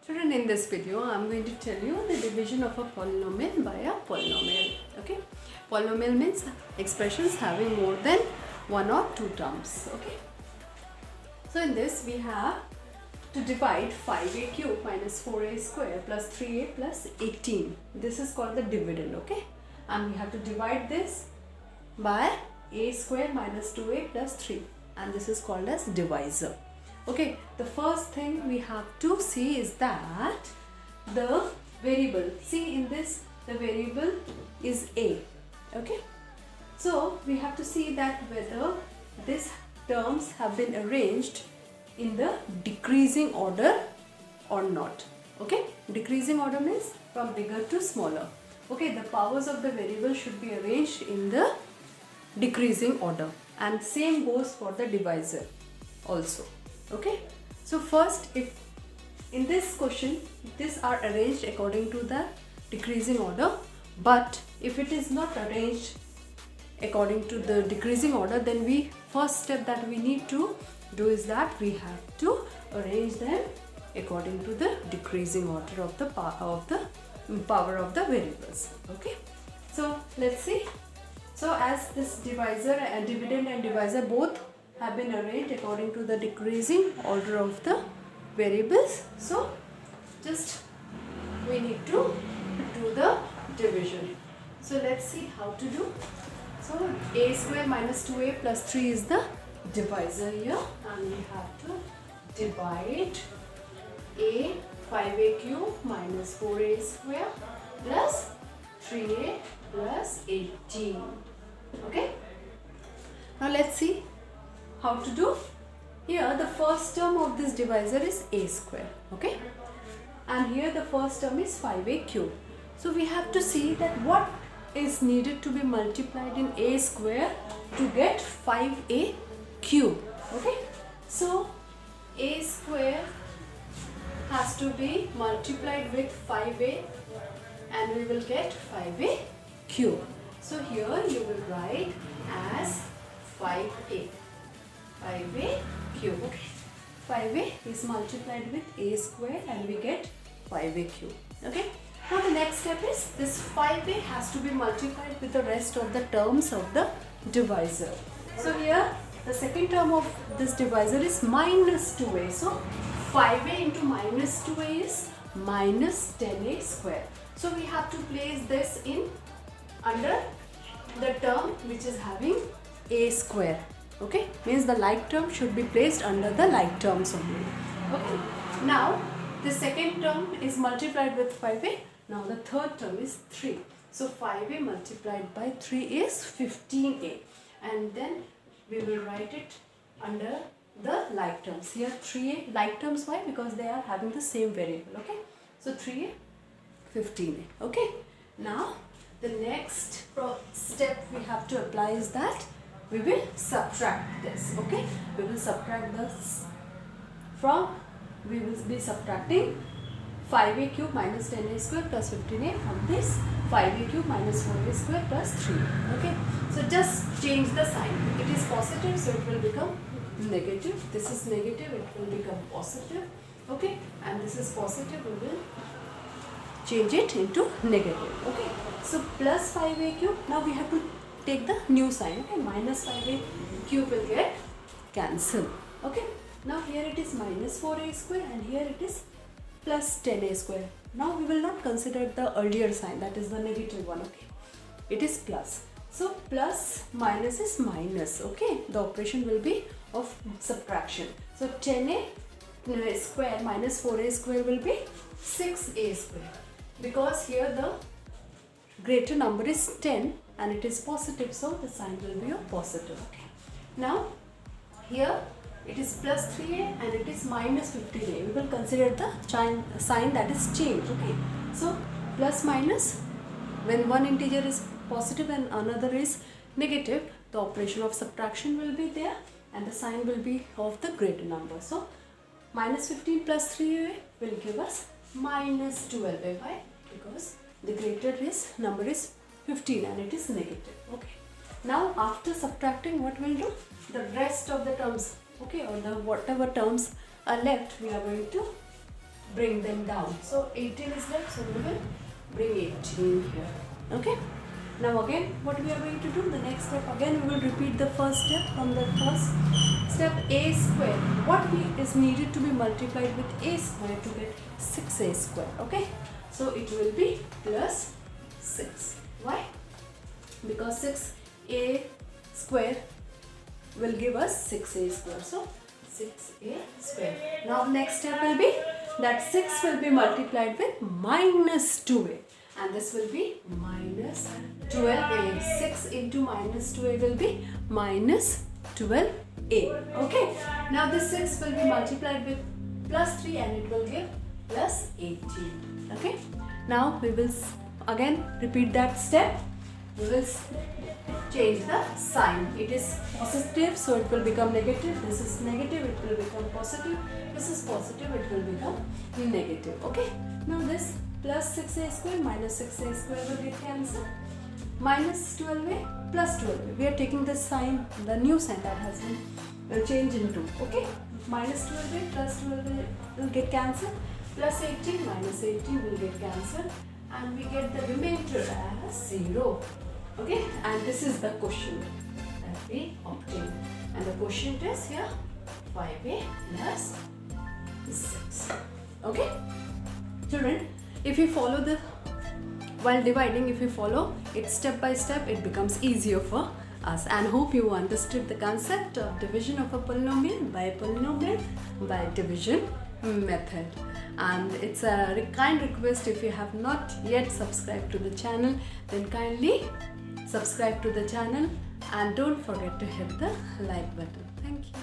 Children, in this video I am going to tell you the division of a polynomial by a polynomial. Okay, polynomial means expressions having more than one or two terms. Okay, so in this we have to divide 5a cube minus 4a square plus 3a plus 18. This is called the dividend. Okay, and we have to divide this by a square minus 2a plus 3, and this is called as divisor. Okay, the first thing we have to see is that the variable, see in this the variable is a. Okay, so we have to see that whether these terms have been arranged in the decreasing order or not. Okay, decreasing order means from bigger to smaller. Okay, the powers of the variable should be arranged in the decreasing order, and same goes for the divisor also. Okay, so first, if in this question these are arranged according to the decreasing order, but if it is not arranged according to the decreasing order, then we first step that we need to do is that we have to arrange them according to the decreasing order of the power of the variables. Okay, so let's see. So as this divisor and dividend and divisor both have been arranged according to the decreasing order of the variables, so just we need to do the division. So let's see how to do. So a square minus 2a plus 3 is the divisor here, and we have to divide a 5a cube minus 4a square plus 3a plus 18. Okay, now let's see how to do. Here the first term of this divisor is a square. Okay, and here the first term is 5a cube. So we have to see that what is needed to be multiplied in a square to get 5a cube. Okay, so a square has to be multiplied with 5a and we will get 5a cube. So here you will write as 5a cube. Okay, 5a is multiplied with a square and we get 5a cube. Okay, now the next step is this 5a has to be multiplied with the rest of the terms of the divisor. So here the second term of this divisor is minus 2a. So 5a into minus 2a is minus 10a square. So we have to place this in under the term which is having a square. Okay, means the like term should be placed under the like terms only. Okay, now the second term is multiplied with 5a. Now the third term is 3. So 5a multiplied by 3 is 15a, and then we will write it under the like terms. Here 3a like terms. Why? Because they are having the same variable. Okay, so 3a 15a. Okay, now the next step we have to apply is that we will subtract this. Okay, we will subtract this from, we will be subtracting 5a cube minus 10a square plus 15a from this 5a cube minus 4a square plus 3. Okay, so just change the sign. It is positive, so it will become negative. This is negative, it will become positive. Okay, and this is positive, we will change it into negative. Okay, so plus 5a cube, now we have to take the new sign. Okay, minus 5a cube will get cancelled. Okay, now here it is minus 4a square and here it is plus 10a square. Now we will not consider the earlier sign, that is the negative one. Okay, it is plus. So plus minus is minus. Okay, the operation will be of subtraction. So 10a square minus 4a square will be 6a square, because here the greater number is 10 and it is positive, so the sign will be a positive. Okay, now here it is plus 3a and it is minus 15a. We will consider the sign that is changed. Okay, so plus minus, when one integer is positive and another is negative, the operation of subtraction will be there and the sign will be of the greater number. So minus 15 plus 3a will give us minus 12a. Why? Because the greater number is 15 and it is negative. Okay, now after subtracting, what we'll do, the rest of the terms, okay, or the whatever terms are left, we are going to bring them down. So 18 is left, so we will bring 18 here. Okay. Now again, what we are going to do, the next step, again we will repeat the first step from the first step, a square. What is needed to be multiplied with a square to get 6a square. Okay. So it will be plus 6. Why? Because 6a square will give us 6a square. So 6a square. Now next step will be that 6 will be multiplied with minus 2a. And this will be minus 12a. 6 into minus 2a will be minus 12a. Okay. Now this 6 will be multiplied with plus 3 and it will give plus 18. Okay. Now we will again repeat that step. We will change the sign. It is positive, so it will become negative. This is negative, it will become positive. This is positive, it will become negative. Okay. Now this plus 6a square minus 6a square will get cancelled. Minus 12a plus 12a. We are taking the sign, the new sign that has been changed into. Okay. Minus 12a plus 12a will get cancelled. Plus 18 minus 18 will get cancelled. And we get the remainder as 0. Okay. And this is the quotient that we obtain. And the quotient is here 5a plus 6. Okay. Children, if you follow the, while dividing, if you follow it step by step, it becomes easier for us. And hope you understood the concept of division of a polynomial by division method. And it's a kind request, if you have not yet subscribed to the channel, then kindly subscribe to the channel and don't forget to hit the like button. Thank you.